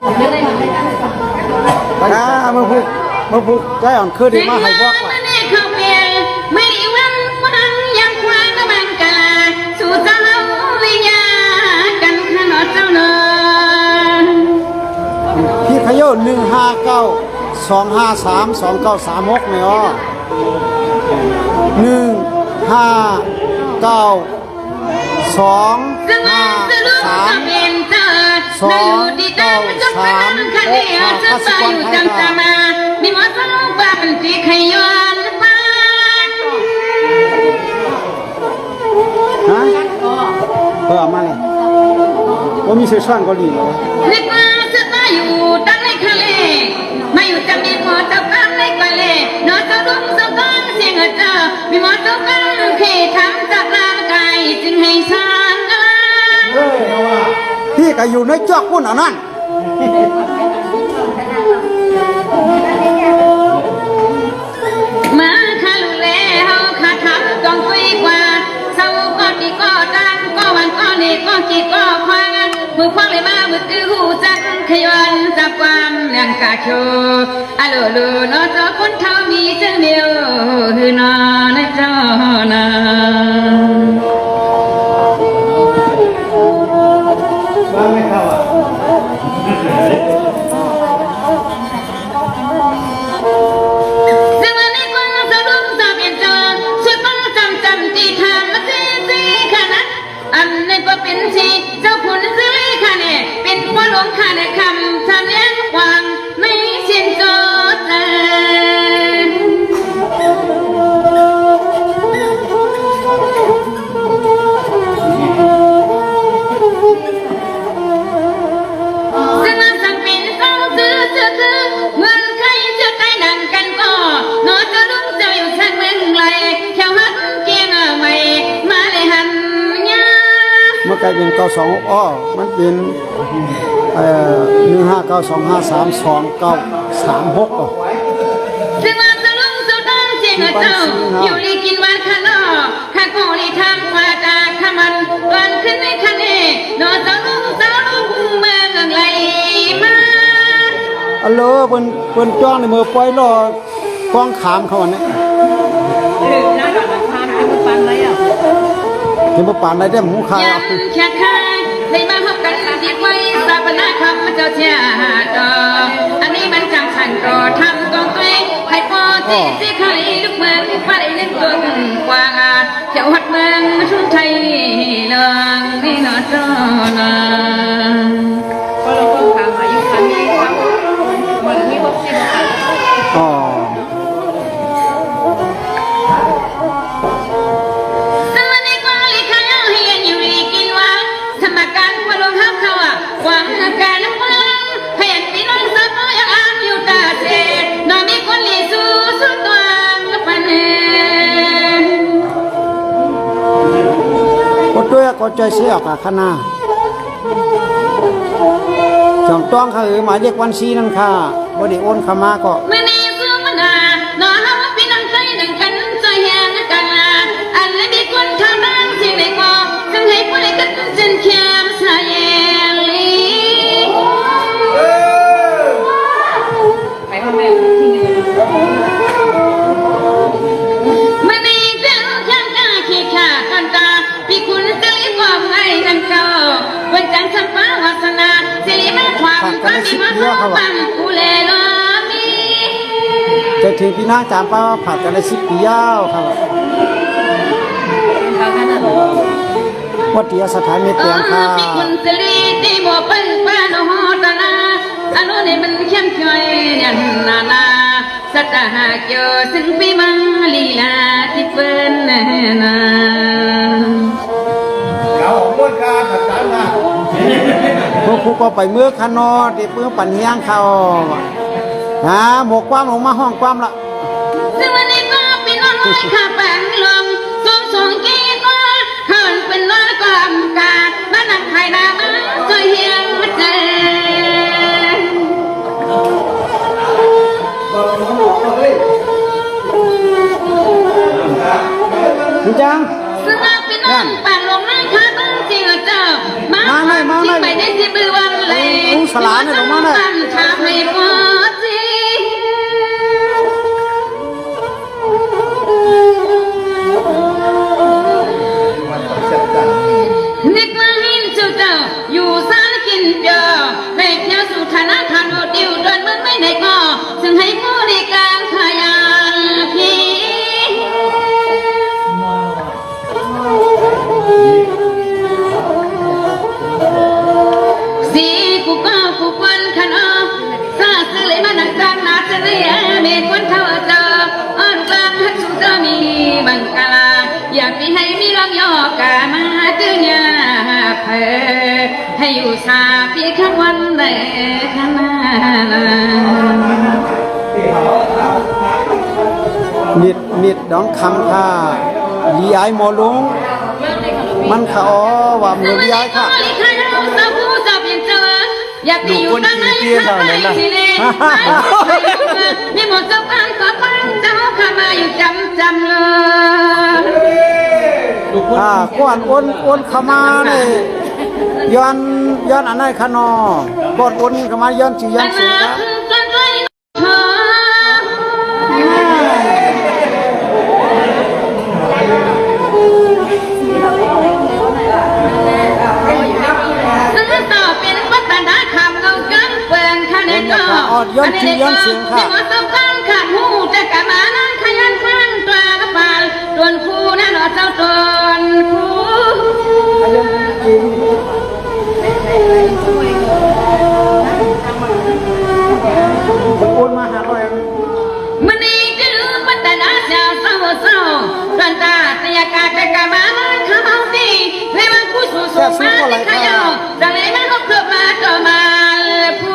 เมื่อพูดได้อ่อนคือดีมาให้บอกว่าไม่วันฟังยังควางบังกาสู่เจ้าวิญญากันขนอเจ้าเนอพี่ขยโย15925329336เนี่ยอ๋อมีวัดสนุกบ้านที่ขยอนบ้านฮะมาเลยว่ามีเซสชั่นก็ดีเลยเรียกว่าจะมาอยู่ตั้งในทะเลมาอยู่จำมีหมอเจ้ากันในกะเลนอนจะรุ่งจะก้อนเสียงเจ้ามีหมอเจ้ากันเคทำจากร่างกายจึงให้สร้างพี่ก็อยู่ในจอกพุ่นอันนั้นมาข้าลูกแล้วข้าทำต้องคุยกว่าเศร้าก็ดีก็ดังก็วันก็เนก็กีก็คว้างมือคว้างเลยมามือตื้อหูจักขย้อนจับความเรื่องกาโชอะโลโลนอเจ้าคนเท่ามีเจ้าเดียวคือนอนเจ้านาบ้านไม่เข้าอ่ะเป็นชีเจ้าขุนซื้อค่ะเนี่ยเป็นพ่อหลวงค่ะเนี่ยคำทำเลี้ยงวางไม่เช่นโจทย์ซึ่งมันสั่งเป็นเจ้าซื้อเหมือนใครเจ้าใจดังกันก็นอจะรุ่งเจ้าอยู่ชั้นเมืองไรแค่หันเกียงใหม่มาเลยหันมันกลายเป็น92อ้อมันเป็น15925323936อ่ะซึ่งว่าจะลุงจะต้องเสียงเจ้าอยู่ลีกินวันข้างนอกข้าโกลีทางว่าจาข้ามันวันขึ้นในคันเอโนจะลุงเมืองอะไรมาอัลโหลเปิ้นจ้องในมือปล่อยรอกองขามเขาอันนี้น่าจะมาพานเป็นปันอะไรอ่ะเป็นปานได้ได้หมูขายยังแค่ได้มาพบกันดีไว้สาปนาคำเจ้าเจ้าดอกอันนี้มันจำฉันรอทำกองตัวเองให้พอที่ใครลูกเมืองไปเล่นตัวกว่างเที่ยวหัดเมืองชุนไทยเลืองนี่นอจอนาพอเราต้องถามอายุคันนี้ครับวันนี้60ค่ะอ๋อหวังการน้ำมันให้พี่น้องสักอย่างอ้างอยู่ตาเสน้องมีคนลีสู้ตัวกับปันก็ด้วยก็ใจเสียออกคณะจังต้องเขาหมายเรียกวันซีนั่นค่ะบ่ได้โอนเข้ามาก็ไม่มีสู้มันน้องพี่น้องใจดังกันใจแหงกันอันนี้มีคนทำร่างสิ่งใดก็จึงให้ผู้ใดกันจนเขียมสายมันได้ยินเสียงข้างกาขี้ขากันตาพี่คุณจะรีบบอกไงนั่นก็วันจันทร์สัมปาวาสนาสิริมาความปฏิมาปังกูเลโลมีจะถึงพี่น้าจามป้าผัดกันใน10 ปียาวครับวัดเดียสถานเมตเตียงค่ะพี่คุณสิริที่บ่เป็นป้าโนโหตนาอันนู้นมันเข้มช่วยยันนาสัตหาเกี่ยวซึ่งปีมังลีลาที่เปิ้นนาเราม้วนการจัดการนะพวกก็ไปเมื่อขนอที่เมื่อปั่นเฮียงเขาหมกความลงมาห้องความละซึ่งวันนี้ก็เป็นวันลอยขาแปงลมสองกีก็เหินเป็นน้อยกว่ากาบ้านนักไทยนามาจอยเฮียงมาเจจังซึ่งเราเป็นน้องป่าลงนั่งข้าตั้งจริงเจ้ามาที่ไปได้ที่บือวันเลย สลาเนี่ยลงมาเนี่ย ทำให้พอจีนึกว่าหินเจ้าเจ้าอยู่สารกินเจอในเที่ยวสุธนาทานโอดิวเดินมันไม่ได้ก็จึงให้ผู้ในกลางขยันพี่สีกูก็กูควันขนมซาสเลยมานักจังนาจะเรียเมฆวันเท่าเจออ้อนกลางฮักชูเจอมีบังกาลาอยากมีให้มีลองยอกามาตื้อเนี่ยเพอให้อยู่สาปีข้างวันได้ขนาด นิดดองคำค่ะลีไอหมอลุงมันเขาว่ามือลีไอค่ะ อยากอยู่ด้านในข้างในสิเลยมีหมดเจ้าบ้านก็บ้านเจ้าข้ามาอยู่จำเลย ก้อนอ้นเข้ามาเนี่ยย้อนอันไหนคะนอก้อนอ้นเข้ามาย้อนสีย้อนสีครับย้อนสีย้อนเสียงค่ะ ขาดหูจะกะมานั่งขยันคลั่งตัวกระปาลตวนคูนั่นหรอเจ้าตวนคูโอนมาหาเราเอง มันนี่คือปัตตนาเจ้าเศร้าตวนตาเตียกาจะกะมานั่งข้าวตีเพื่อมันคู่สู่มาที่ขยอจะเลยมันก็เกิดมาต่อมาผู้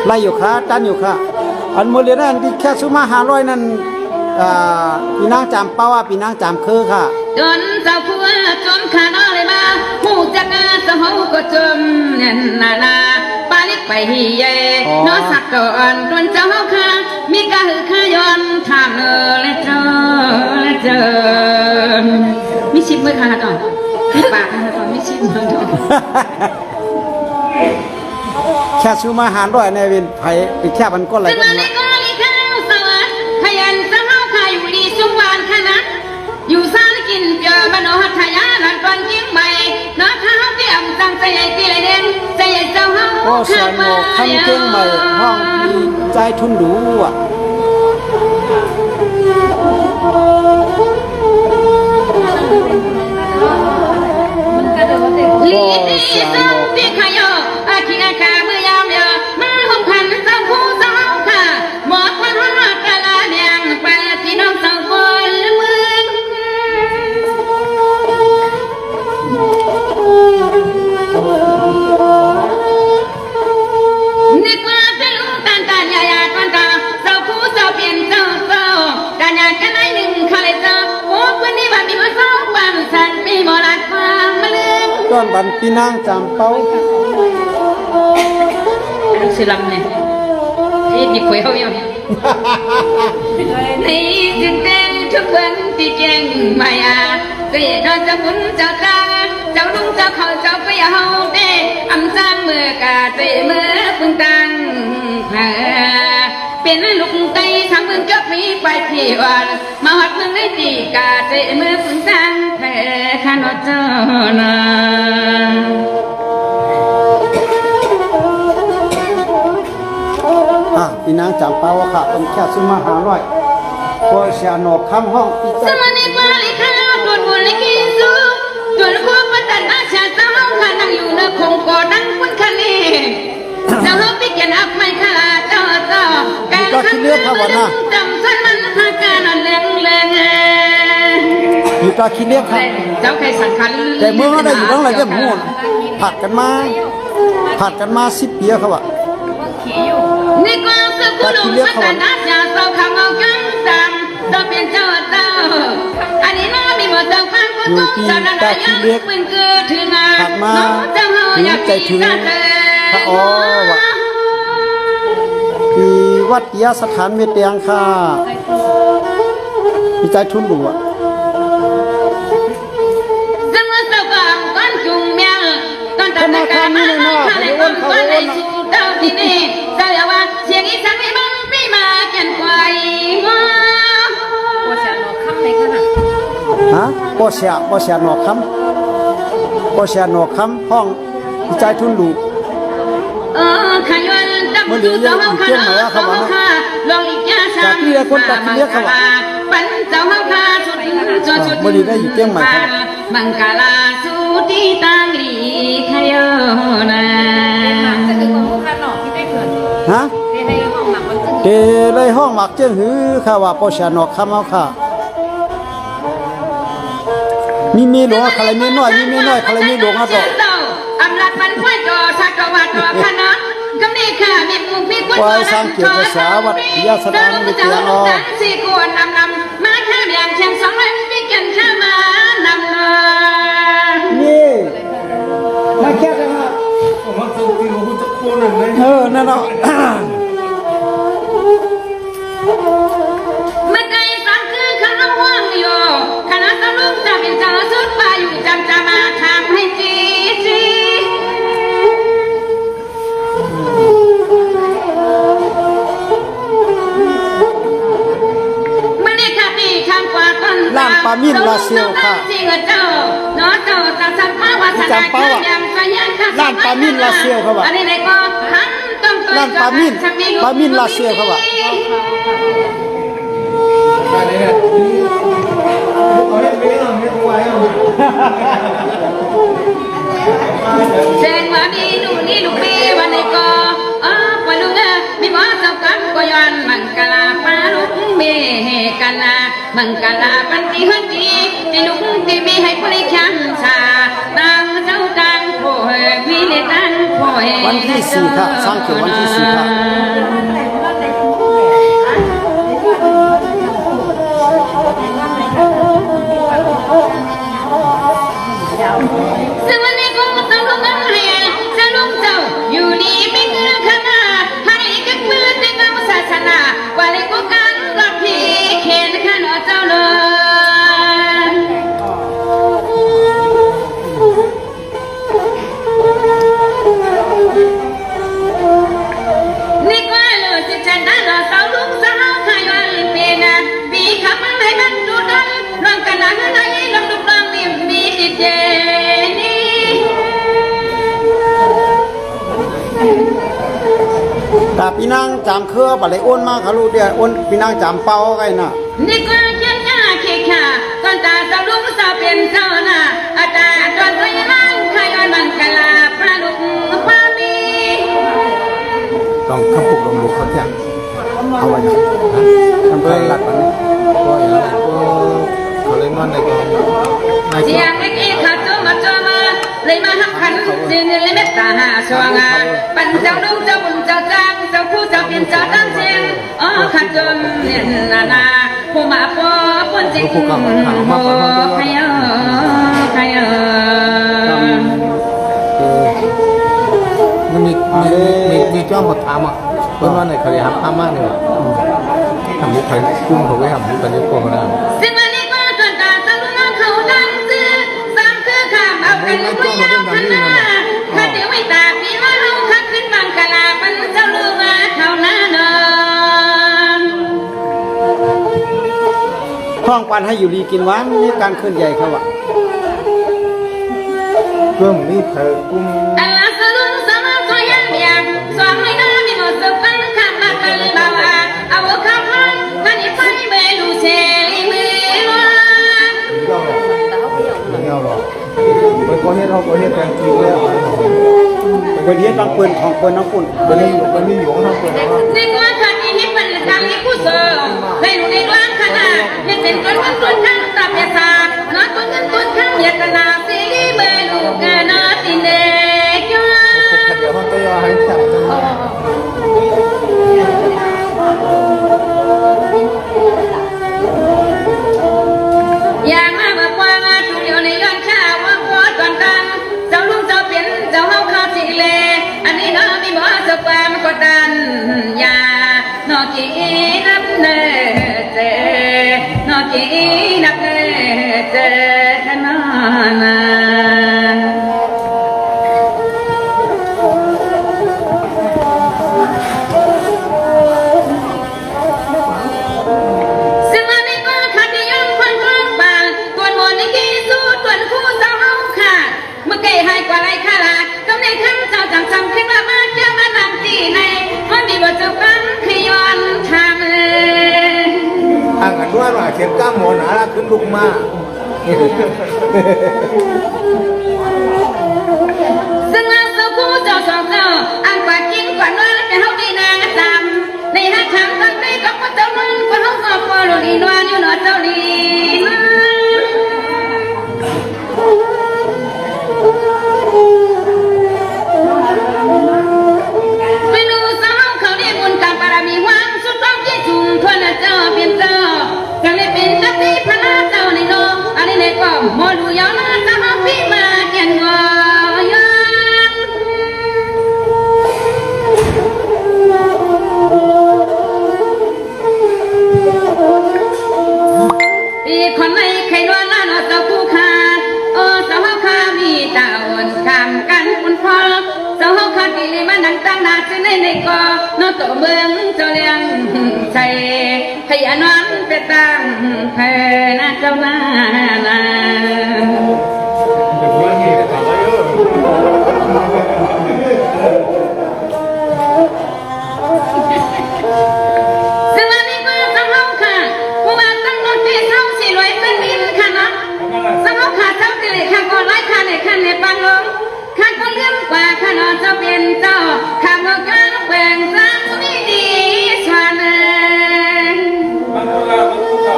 ไล่อยู่ค่ะตันอยู่ค่ะอันโมเลียนั่นที่แค่ซื้อมา500นั่นปีนางจามเป้าว่าปีนางจามคือค่ะ จนเจ้าผัวจนขาน้อเลยมาหูจักงาเจ้าเฮาก็จมเนี่ยนาปาลิกไปฮีเย่น้อสักก่อนจนเจ้าเฮาค่ะมีกะหือขย้อนถามและเจอมีชิมมือค่ะต่อปากค่ะต่อมีชิมมือต่อ แค่ซื้อมา500ในเวนไผไปแค่มันก็ไหล ซึ่ง ก็ อันนี้ก็ลิข้าวสวัสดิ์ขยันเจ้าเฮาค่ะอยู่ดีสุวรรณคณะอยู่สารกินเจอมโนหัตถยานันตอนยิ้มใหม่น้อเท้าเปี่ยมตั้งใจใหญ่ตีเลยเด่นใจใหญ่เจ้าเฮา ก็สอนหมอกคำเก่งใหม่ห้องมีใจทุนดูอ่ะ ลีตีซึ่งที่ขยออาคีอาคาเมื่อยามเยอะมาห้องขันเจ้าผู้เจ้าค่ะหมดวันหักกะลาแดงไปที่น้องเจ้าบนเมืองนึกว่าเป็นลูกตานยายาตอนตาเจ้าผู้เจ้าเปลี่ยนเจ้าตานยากันได้หนึ่งคาเลเจ้าโอ้วันนี้บ้านมีมาเจ้าบ้านสันมีหมอลัดความมาเลือง ต้นบันปีนางจามเป้า สิลำเนี่ยดีกว่าเขาอยู่ในจึงแต่งทุกวันที่แจ้งมาก็อย่านอนจะมุนเจ้าตาเจ้าลุงเจ้าเขาเจ้าไปเอาเด้อำจังเมื่อกาเตเมื่อพึ่งตังเป็นลูกไตทางเมืองก็มีไปที่วันมาหัดเมืองได้ดีกาเตเมื่อพึ่งตังแผ่ขนอเจ้านา ปีนางจามเป้าค่ะเป็นแค่ซื้อมา500ก็เสียหนอกคำห้องปี สมัยนี้มาลิข้าวตัวบุญลิกินซูตัวลูกปัตตานาชาเจ้าข้านั่งอยู่ในคงก่อดังพุ่นคันนี้เจ้าพิจารณาไม่ขลาเจ้าการขันเรื่องจำสันมันหาการเลื่อง อยู่ตาคิดเรียกค่ะ เจ้าใครสังขัน แต่เมื่อเขาได้อยู่ตั้งหลายเดือนหมู่ผัดกันมา10 ปีครับว่า นี่ก็คือผู้ลุงปัตตานาชาเจ้าคำเอากังจำเจ้าเป็นเจ้าอันนี้น้ามีหมดเจ้าฟังผู้ต้องเจ้าดังยังเป็นเกิดถึงงานน้องเจ้าเฮาอยากใจถึงพระอ๋อว่ะที่วัดยาสถานเมตเตียงค่ะมีใจทุนดูอ่ะ จังว่าเจ้าก็ก้อนจุงเมียก้อนตาตะกา านนี่เลยเนาะไปอ้วนเขาอ้วน เต้าที่นี่เจ้าอย่าว่าเสียงอีสานไม่บังไม่มาแก่นควายง้อโอ้เสียงหนอกคำในขณะฮะบ่เสียหนอกคำบ่เสียหนอกคำห้องใจทุนดูขยันตั้งตัวเจ้าข้าลองอีกยาชาปันเจ้าข้าสุดสุดบังกาลาสุดีตังลีขยนาจะคือความคาดหนอกที่ได้เกิดฮะเดเลยห้องหมักเจ้าหือข้าว่าบ่เสียหนอกคำเอาค่ะมีหลวงใครมีน้อยมีน้อยใครมีหลวงอ่ะก็อำลาดมันค่อยต่อสักวัดต่อคณะกำเนิดข้ามีมุกมีกุศลสร้างเกียรติศาสตร์วัดยาสถานวิทยาอ๋อสี่กวนนำมาข้าอย่างเชียงสองร้อยมีกันข้ามานำนี่มาแค่กันฮะนั่นเนาะมาไกลสังคือคณะว่างอยู่คณะตลุกจะเป็นเจ้าสุดไปอยู่จำจะมาทำให้จีล้านปามินลาเซียวค่ะจำเป้าอ่ะล้านปามินลาเซียวเขาว่าล้านปามินลาเซียวเขาว่าเจนว่ามีหนูนี่ลูกปีวันนี้ก็ปลุงมีบ่สกันก็ย้อนมังกลาปาลุกเมกันนะมังกลาปันติหันตีที่ลุกที่มีให้ผู้ลิขันชาตั้งเจ้าตังโผล่วิเลตังโผล่วันที่4ค่ะสร้างเกี่ยววันที่4ค่ะซึ่งวันนี้ก็ต้องลงน้ำให้จะลงเจ้าอยู่นี่ไม่เงือขนาให้กับมือในงานศาสนาว่าเลยก็การรับพี่เข็นข้าหนอเจ้าเลยนี่ก็เลยสิฉันได้รอสาวลุงสาวขายวันเป็นนะปีขับมันให้มันดูดันลองกันนะให้ลองดูลองนิ่มมีจิตเจแต่พี่นางจามเครือบัดเลยอ้วนมากค่ะลูกเดียวอ้วนพี่นางจามเป้าไงน่ะนี่ก็เขียนยาเขียค่ะตอนตาสาวลุงสาวเป็นเจ้าน่ะอาตาตอนไรนั่งขายมันกะลาปลาลุกปลาบีต้องข้าวปุกลงลูกเขาเนี่ยเอาไว้นะทำไปหลักมันก็อย่างนั้นก็เขาเล่นมันในกองเสียงเล็กๆขาดตัวมาตัวมาเลยมาหักขันเสียงเลยเม็ดตาหาสว่างปั่นเจ้าลุงเจ้าบุญเจ้าจ้างเจ้าผู้เจ้าเปลี่ยนเจ้าตั้งเสียงขัดจนเนี่ยนาผู้มาปอปนจริงโอ้ใครใครมันมีจ้องกดทำอ่ะเพื่อนว่าในเขาเรียกทำมากเลยทำยุคไทยกุ้งเขาไม่ทำยุคตอนนี้โกงแล้วซึ่งวันนี้ก็จนตาจะรู้น้องเขาดังจื้อสามคือข้ามเอากันไม่ยาวขนาดข้าเดี๋ยวไม่ตาพี่ว่าเอาข้าขึ้นบังกะลาปันเจ้าลูกมาเขาหน้านอนห้องปันให้อยู่ดีกินหวานมีการเคลื่อนใหญ่เขาอ่ะเพิ่มมีเธอกุ้งอัลลาสลุนสมาตัวยังเบียงสองไม่น่ามีหมดสุปันข้ามมากันบ่าวเอาข้ามพันท่านอีไปเบลูเซลีเบลเอาหรอไปก่อเหตุเราก่อเหตุแกงกินแล้วไปเรียนบางปืนของปืนน้องปุ่นวันนี้อยู่ของน้องปืนนี่ก็ขัดอีเป็นทางนี้ผู้เสริมให้รู้ในร่างขนาดให้เป็นต้นข้างตับเยสาน้อยต้นข้างเยตนาซีรีเบลูกานาตินเดยาเดี๋ยวมันก็ยอให้จับอย่างมาบอกว่าทุกเดียวในย้อนข้าวว่าพอตอนกันเจ้าลุงเจ้าเปลี่ยนเจ้าเฮาเข้าสิเลอันนี้เนาะมีบ่สักความกดดันอย่านอกจีนับเนเจนอกจีนับเนเจขนานา ว่าเข็มก้ามหมอหนาขึ้นลุกมา ซึ่งว่าสุกูเจ้าสองเจ้าอันกว่ากินกว่าน้อยแต่เฮาดีนางจำในหักคำตั้งใจก็พระเจ้ามันก็เฮาสอบพอลุลีนวลอยู่หนอเจ้าลีไม่รู้สาวเขาได้บุญกรรมบารมีหวังสุดต้องยี่จุงทวนเจ้าเป็นเจ้าจังได้เป็นนักที่พระนาเจ้าในโลกอันนี้ในก็มอดูยาวนาจะมาพี่มาเกียนวายอีคนในใครล้วนล้านเจ้าผู้ขาดโอ้เจ้าข้ามีตาอ่อนคำกันคุณพ่อเจ้าข้าดีเลยมานั่งตั้งนาจะในก็นอตัวเมืองเจ้าเลี้ยงใจให้อนอนไปตั้งเพนะเจ้าหน้านา ซึ่งอันนี้ก็สำเฮาค่ะผู้ว่าตั้งรถที่เฮาสิรวยเป็นมินค่ะเนาะสำเฮาค่ะเจ้าสิเลยค่ะก็ร้อยค่ะในค่ะในปังลงค่ะก็เลื่อนกว่าค่ะเนาะเจ้าเป็นเจ้าค่ะเนาะการแบ่งสร้างมีดีสวานมันก็เราต้องต่อ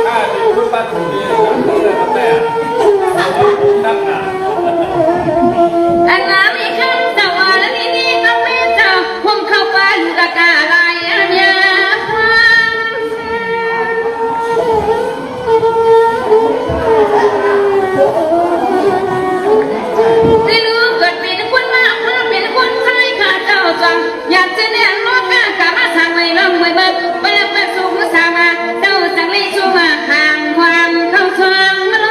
ถ้าดีรูปปั้นถูกดีนะแต่ตั้งหนา อันน้ำมีคำเจ้าว่าแล้วนี่นี่ต้องเป็นเจ้าคงเข้าไปลูกกาลายอันยาได้รู้เกิดเป็นคนมากมาเป็นคนไทยข้าเจ้าจังอยากจะเนี่ยรถกากามาทางไม่ลงไม่เบิกไปแล้วไปสู่มุสามาเจ้าจังเลยชูมาห่างความเข้าทางมาล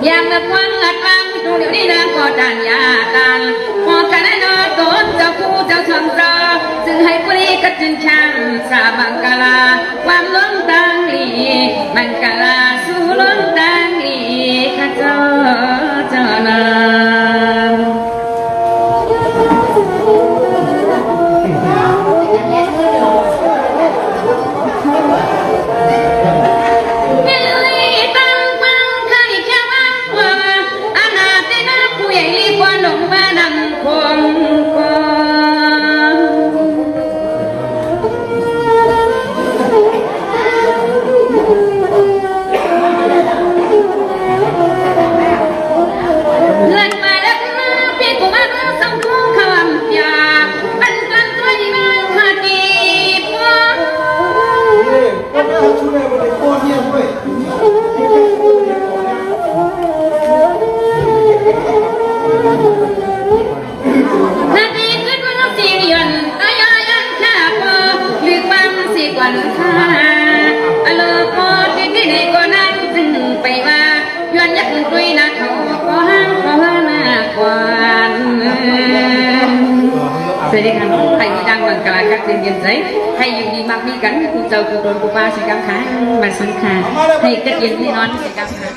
อยากมาควันหลัดฟังดูเดี๋ยวนี้นะก็ดันยาตันพอกันได้นอนโดนเจ้าคู่เจ้าชนรอจึงให้ปรีกจึงช่างสาบังกาลาความล้นตังลีบังกาลาสู่ล้นตังลีข้าเจ้าเจ้านา เลื่อนมาแล้วนะเพียงกูมาต้องส่งกูคำยาอันกันตัวยิ่งคดีปอคดีขึ้นว่าน้องสีเรียนอายายันข้าปอหรือความสิกวันข้าอโลปอที่ที่ไหนก็นั่งจึงไปว่าย้อนยักษ์ตุยนะเขาก็ห้างเขาห้างมากกว่าสวัสดีค่ะใครที่ดังบังกลากักเรียนเรียนใจใครอยู่ดีมักมีกันกูเจ้ากูโดนกูปาสิกรรมขามาสุนขาให้กัดเย็นที่นอนสิกรรมขา